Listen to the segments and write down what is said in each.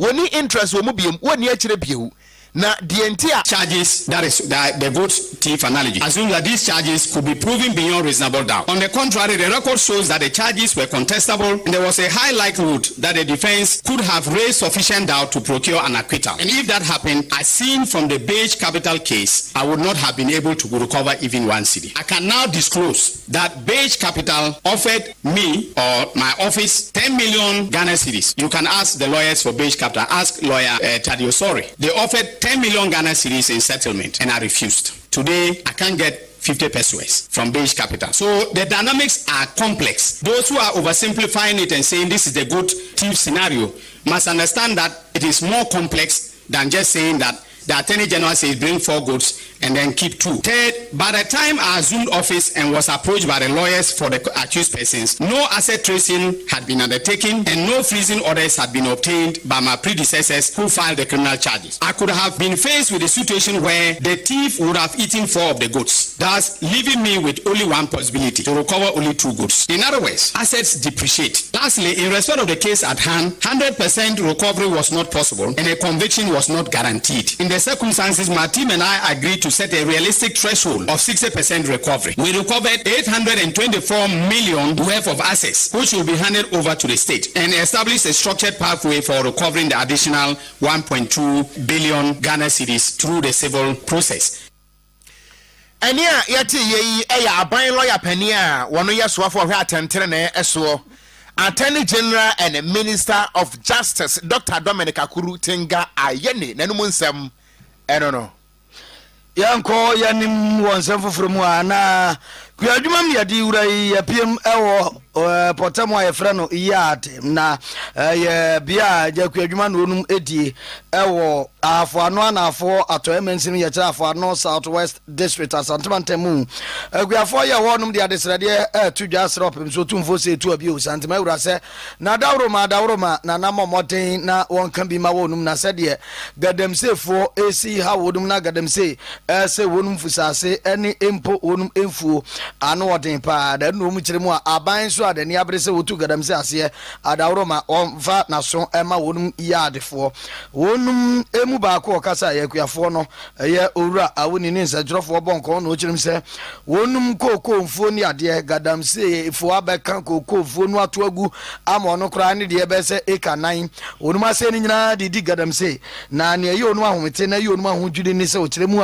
woni interest wo mu biem woni akire biewu na dientia charges, that is the vote thief analogy, assume that these charges could be proven beyond reasonable doubt. On the contrary, the record shows that the charges were contestable and there was a high likelihood that the defense could have raised sufficient doubt to procure an acquittal. And if that happened, as seen from the Beige Capital case, I would not have been able to recover even 1 cedi. I can now disclose that Beige Capital offered me or my office 10 million Ghana cedis. You can ask the lawyers for Beige Capital, ask lawyer Tadio Sorry. They offered 10 million Ghana cedis in settlement and I refused. Today, I can't get 50 pesos from Beige Capital. So the dynamics are complex. Those who are oversimplifying it and saying this is the good thief scenario must understand that it is more complex than just saying that the Attorney General says bring 4 goods and then keep 2. Third, by the time I assumed office and was approached by the lawyers for the accused persons, no asset tracing had been undertaken and no freezing orders had been obtained by my predecessors who filed the criminal charges. I could have been faced with a situation where the thief would have eaten 4 of the goods, thus leaving me with only one possibility, to recover only 2 goods. In other words, assets depreciate. Lastly, in respect of the case at hand, 100% recovery was not possible and a conviction was not guaranteed. In the circumstances, my team and I agreed to set a realistic threshold of 60% recovery. We recovered 824 million worth of assets, which will be handed over to the state, and established a structured pathway for recovering the additional 1.2 billion Ghana cedis through the civil process. Ania yati ye eya aban lawyer pania wono yeso afo hwe atentere na eso Attorney General and Minister of Justice Dr. Dominic Akuru Tenga ayene nanum nsem eno yanko yanim wonsem foforomu ana kuyadwuma mi yadi wura yapiem ewo potamo ayefra no iyate na ye bia ja kuyadwuma no onum edie ewo afo ano anafo ato emensim ye kira afo ano Southwest District Asantemantem akuafo ye wonum de adesrade tudwa sropem so tumfo se tu abi o santema wura se na dawroma na namomoten na wonka bi ma wonum na se de gadamsefo esi ha wonum na gadamse se wonum fusase eni empo wonum emfuo ano woden pa da no mu kiremu aban so adani abrese wotu gadamse ase adawroma onfa na so ema wonum yadefo wonum emu ba ko kasa yakuafo no ye owura awoni ni nsajrofo bonko no kirim se wonum koko mfuo ni ade gadamse ifo abeka koko mfuo no atoagu ama no kra ne de bese eka 9 wonum ase ni nyina didi gadamse na ne ye onu ahomete na ye onu ahudwudi ni se o kiremu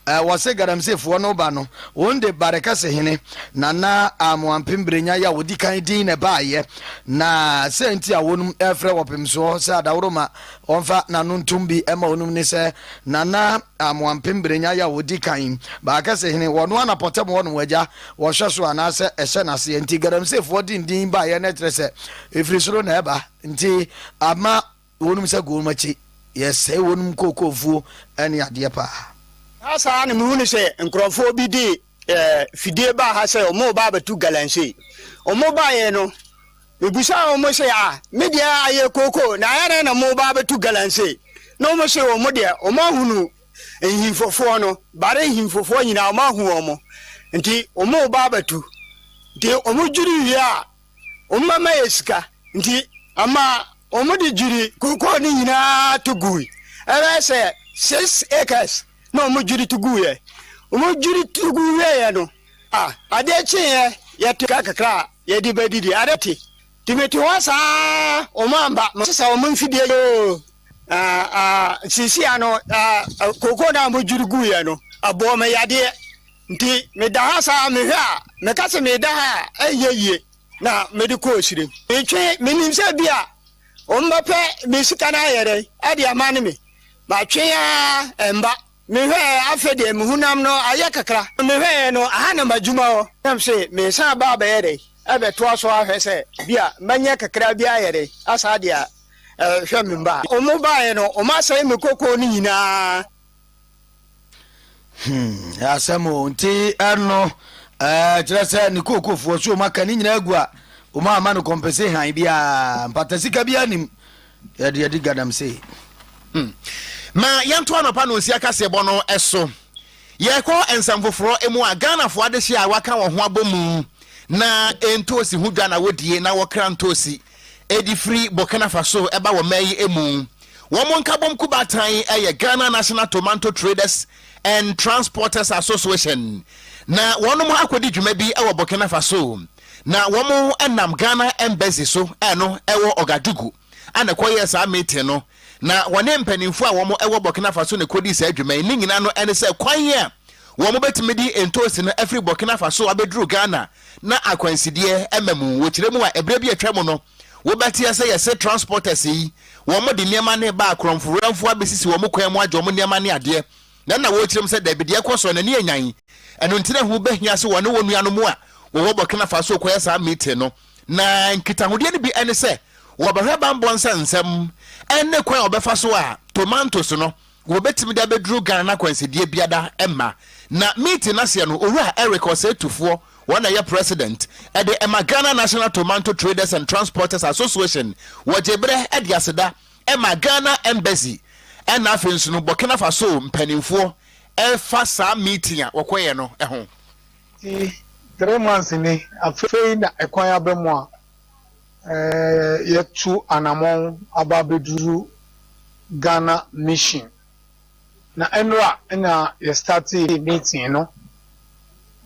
a wose gadamse fo no ba no wonde bareka se hene nana amwampembrenya ya wodi kan din na baaye na senti a wonum efre wopemso se adawroma onfa nanuntumbi ema onum ni se nana amwampembrenya ya wodi kan ba ka se hene wono ana potem wono waja wo hweso ana se ehye na se enti gadamse fo din baaye na trese efrisoro na eba enti ama wonum se gomachi yes e wonum kokofu ani ade pa asa na mu ni se nkrofo bi di fidie ba ha se omo ba batu galanse omo ba ye no ebusa omo se media aye koko na ayare na mo ba batu galanse no mo se omo de omo hunu ehimfofo no bare ehimfofo nyina omo hu omo nti omo ba batu nti omo juri ya omo ma esika nti ama omo de juri koko ni nyina tugui ere se 6 acres no omo juri tuguye umujuri tuguwe ya no adechi ya tukakakra ya dibedidi adeti timeti wasa omamba sasa omumfidie yo sisi ano koko na mujuri guya no aboma yade nti medahasa mehwa mekase medaha ayeye na mediko osire etwe menimse bia ombape mesika na yere ade amane me ma twe ya emba mehwe afede muhunam no ayakakra mehwe no ahana majuma o namse me sa baba yere ebe to aso ahwese bia manya kakra bia yere asadia hwemba omubaye no omasa emekoko ni nyina asamo nti ano kirasa ni kokofo so maka ni nyina agua o ma ama no compensate han bia mpatasika bia nim yadi gadamse ma yanto anopa no osi aka se bono eso ye ko ensamfoforo emu a Ghana fo ade hia waka wo ho abomu na entosi hudwa na wodie na wo kra ntosi edi free Burkina Faso eba wo mayi emu wɔn nkabom kubatan ɛyɛ Ghana National Tomato Traders and Transporters Association na wɔn mo akɔdi dwuma bi ɛwɔ Burkina Faso na wɔn ɛnam Ghana embassy so ɛno ɛwɔ Ouagadougou ana kɔyɛ saa meeting no na wɔne mpanimfo a wɔn ɛwɔ Burkina Faso ne kɔdi saa dwuma ni nyina no ɛne sɛ kwan yɛ wɔn betumi di entosi no afiri Burkina Faso abɛduru Ghana na akwansidie ɛmamu wɔkyerɛ mu a ɛbrɛ bi atwa mu no wɔbɛte sɛ yɛsɛ transporters yi wɔn de nneɛma ne ba akrɔmforamfo abɛsisi wɔn kwan mu agye wɔn nneɛma ne adeɛ na wɔkyerɛ mu sɛ dabideɛ kɔ so na ne enyan ɛno ntena ho bɛhia sɛ wɔne wɔn nuanom a wɔwɔ Burkina Faso kɔyɛ saa meeting no na nkitahodeɛ no bi ɛne sɛ wɔbɛhwɛ bambɔ nsɛm ɛne kwan ɔbɛfa so a tomatoes no wɔbɛtumi de abɛduru Ghana na kwansidie biada ɛma na meeting aseɛ no owura Eric Osetufoɔ wɔn na yɛ president ɛde ɛma Ghana National Tomato Traders and Transporters Association wɔgyebrɛ ɛde aseda ɛma Ghana Embassy ɛna afei nso no Burkina Faso mpanimfoɔ ɛfa saa meeting a wɔkɔyɛ no ɛho 3 months ni afei na ɛkwan abɛmu a yɛtu anamɔn aba abɛduru Ghana mission na ɛnura ɛna yɛ start meeting no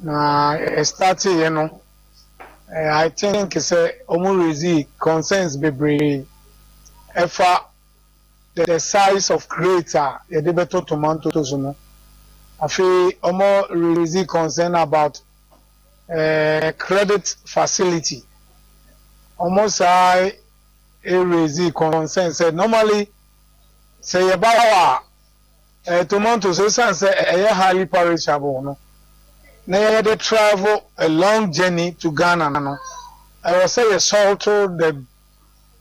na start yɛ no I think say raise concerns bebree ɛfa the size of creator yɛde bɛtɔ tomatoes no afei raise concern about credit facility almost I raise concern say normally say yɛba tomatoes say highly perishable no na yɛde travel a long journey to Ghana no I will say sort the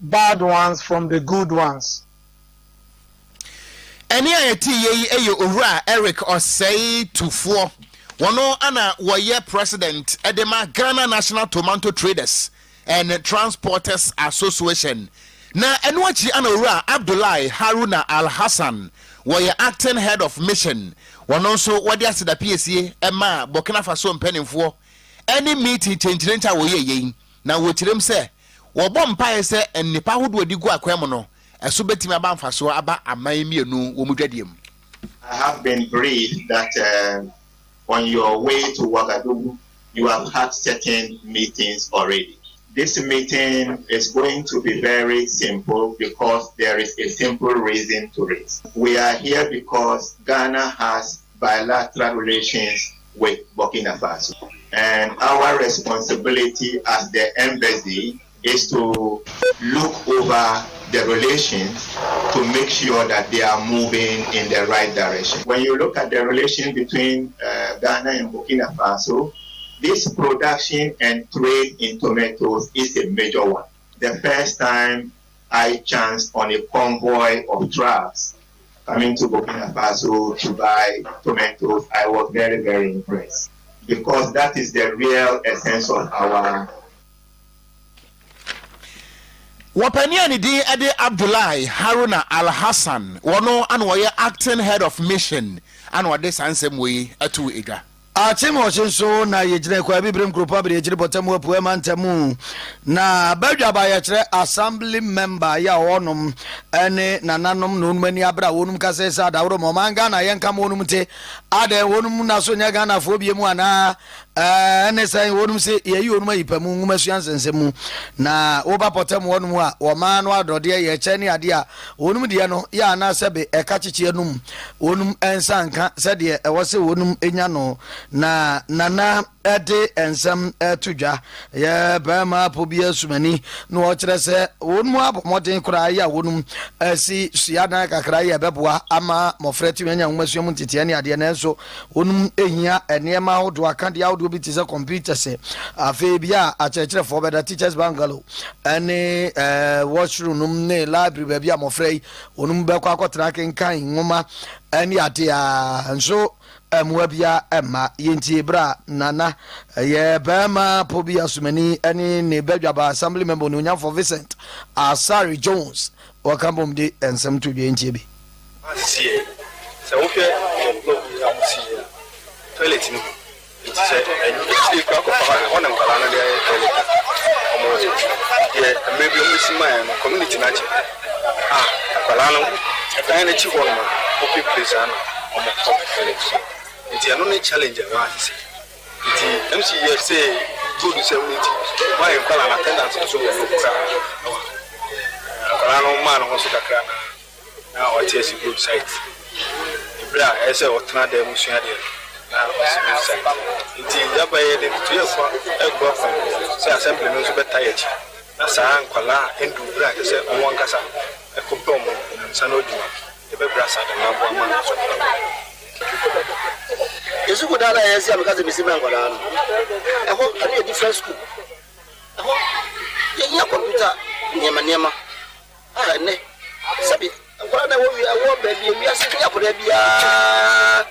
bad ones from the good ones. Any ayeti ye eyo owura Eric Osetufoɔ wɔno ana wɔyɛ president edema Ghana National Tomato Traders and Transporters Association na ɛno akyi ana owura Abdullahi Haruna Al Hassan wɔyɛ acting head of mission wɔno nso wɔde aseda PSA ɛma Burkina Faso mpanimfoɔ any meeting change a wɔyɛ yɛn na wɔkyerɛm sɛ wɔbɔ mpae sɛ nnipa hodo adi gu akwan mu no ɛso betimi aba mfaso aba aman mienu wɔ mu dwadiem. I have been briefed that on your way to Ouagadougou you have had certain meetings already. This meeting is going to be very simple because there is a simple reason to it. We are here because Ghana has bilateral relations with Burkina Faso. And our responsibility as the embassy is to look over the relations to make sure that they are moving in the right direction. When you look at the relation between Ghana and Burkina Faso, this production and trade in tomatoes is a major one. The first time I chanced on a convoy of trucks coming to Burkina Faso to buy tomatoes, I was very, very impressed because that is the real essence of our. Wapaniani di ede Abdullahi Haruna Al Hassan, wano anwaye acting head of mission, anwade sansem we atu ega. Achimo chinso na yejire kwa bibrem kropa bi yejire botamu apu emantamu na badwa ba yechire assembly member ya wonum ene nananom no mani abra wonum kase sa dawro mo manga na yenka mo wonum te ade wonum na so nya Ghana fo biemu ana ene sai wonum se yeyi wonum ayipamu ngumasuan sensemu na wo ba potamu wonum a wo ma no adode ye che ne ade a wonum de no ya na sebe eka chichie num wonum ensanka se de e wo se wonum enya no na nana ede ensam tudwa ye bama pobia sumani no o kire se wonum abomoden kura ya wonum si suada kakra ya beboa ama mofreti nya nwasuam ntete ne ade na enso wonum ehia enema hodo akade audio bi tise computer se afi bia a chekire for better teachers bungalow ene washroom num ne library ba bia mofrei wonum be kwa akotra kenkan nwoma ene ade a enso Mwabia Emma Yinti Bra Nana ye Bama Pobia Sumani any ne Bedjaba Assembly member Nunya for Vincent Asari Jones or Cambom de and some to be in Chibi. So toilet maybe community dan na chi ho no open place ana omo complex nti ano ne challenge wa ase nti MCF say good 70 why in pala attendance so we no kra no man ho so kakra na o tie si good site ibra ese o tena da mu sua de na o si good site nti ya ba ye de to ye kwa e gwa fa so assembly no so beta ye chi na sa ankwala endu bra ke se o won kasa e kopom sa no di e be bra sa de na bo ama so Yesu ko dala yesi amkaze misima ngwala no eho ani a different school eho ye ya computer niema ne sabi ngwala na wo ba bi wi ase ya koda bia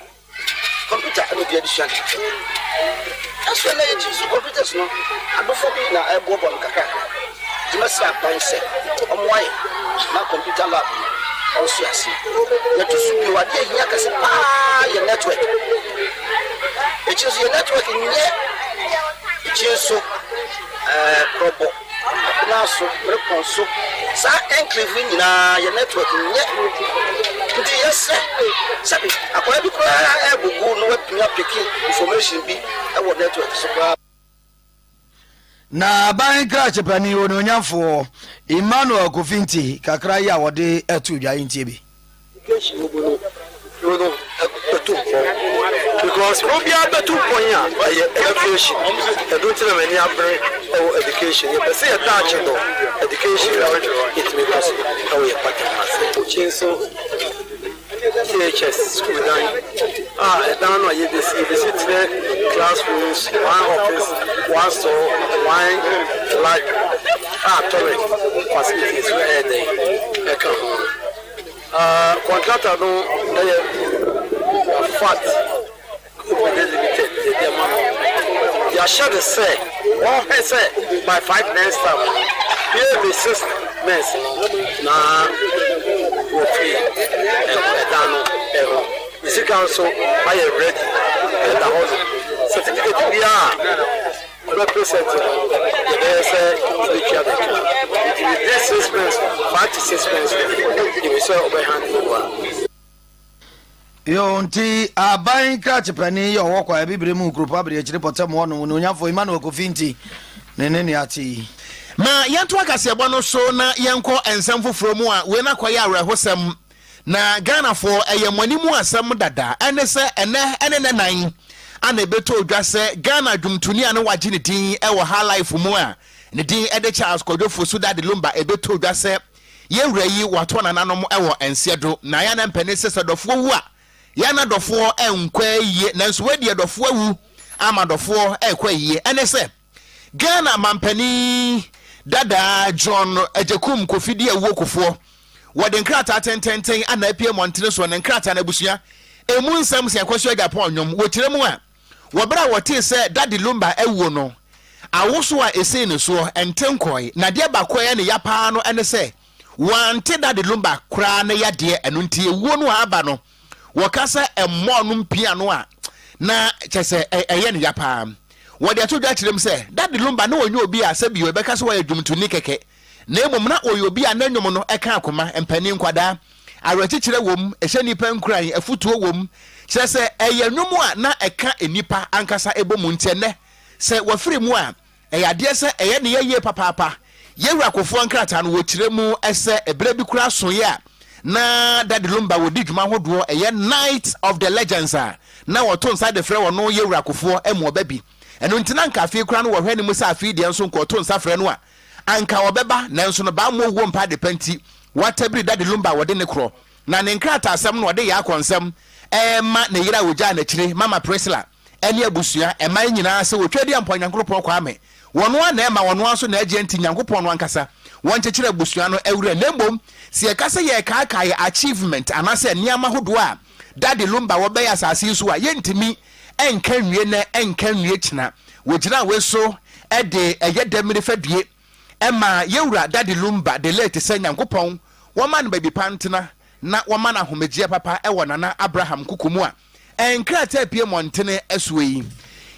computer no bi addition aso na ye ji computers no adofo bi na ebo bo nkaka dimasa panse omwaye na computer lab also ase ya to subi wa de hiya kase pa ya network it is your network nye it is so probo na so response sa enclave na your network nye nti yes sabi akoya bi ko ebugu no wapia picking information bi e wo network so kwa na ban crash pani wono nyafo Emmanuel Kofinti kakra ya wode atu dwa ntie bi because Robia betu ponya education don't tell me any education you say attach to education it may possible how you pattern so CHS school down I don't know you visit the classrooms one office one store one like toilet facilities where they come contractor no fact you should say one person by 5 men staff here be 6 men na okay edano ero is council by ready and the house certificate we are represent the say this 6 men 5 to 6 men you say over hand yo nti aban crash pani yo wo kwa bibire mu group abere akire potem wono no nyafo Emmanuel Kofinti ne ati ma yanto akase ebo no so na yenko ensem foforo mu a we na kwaye awrehosem na Ghana for eyemwani mu asem dada ene se ene nan ana beto odwa se Ghana dwumtuni ane waje ne din e wo high life mu a ne din e de Charles Kodofo so dade Lumba e beto odwa se ye wrayi wato nananom e wo ensiedo na ya na mpene se sedofo wu a ya na dofo enkwa yie nanso wadie dofo awu ama dofo ekwa yie ene se Ghana mampani dada John Ejekum Kofidi awu kofo wode nkrata tententen ana apie montene so ne nkrata na busua emu nsam se akwaso Japan nwom wokiremu a wobra wote se dade Lumba awu no awoso a ese ne so entenkoi na de bakoya ne yapa no ene se wante dade Lumba kra na yade eno ntie wuo no aba no wakasa emmo no mpia no a na chese eye ne yapa wode ato dwa kirem se dade Lumba na onye obi a sabi we beka so wa adwumtuni keke na emom na oyo obi a na nwom no eka akoma empani nkwada awrakikire wom ehye nipa nkuran afutuo wom chese eye nwom a na eka enipa ankasa ebomu ntene se wafiri mu a eye se eye ne ye papa yewura kofo nkrata no wokire mu ese ebere bi kura sonye a na dade Lumba wodi dwuma hodo eye Night of the Legends a na woto inside the frɛ wono yewura kofo emu obabi eno ntina nka afie kura no wo hwɛ ne mu sa afie de nso nko to nsa frɛ no a anka obeba nanso no ba mo wo mpa de panti watabiri dade Lumba wode ne kro na ne nkrata asɛm no wode ya akonsɛm ma ne yira wogya na kyire mama Priscilla ene abusua ema nyina se wotwadi amponyankropɔ kwa ame wono na ema wono aso na agye nti nyankopɔ no ankasa won kyekire abusua no awura nembom se ye kase ye kaakaye achievement anase niama hodo a dade Lumba wo be asase so a yentimi enka nwie na enka nwie kina wogina weso ede eyedemire fadue ema yewura dade Lumba de late se nyankopɔ wo man baby pantena na wo man ahomegie papa e wona na Abraham kukumu a enkrata pie montene asuyi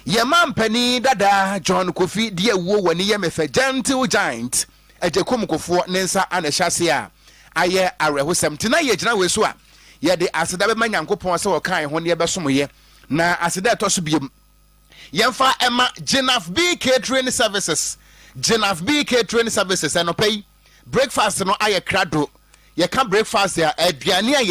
ye mampani dada John Kofi die wo woni ye mefa gentle giant Ejekum Kofo nensa ana hyase a ayɛ awerɛhosɛm nti na yɛgyina wei so a yɛde aseda bɛma nyankopɔn sɛ wɔkae ho ne yɛbɛsom yɛ na aseda ɛtɔ so biom yɛmfa ɛma Genaf B Catering Services ɛnɔpɛ yi breakfast no ayɛ krado yɛka breakfast a aduane a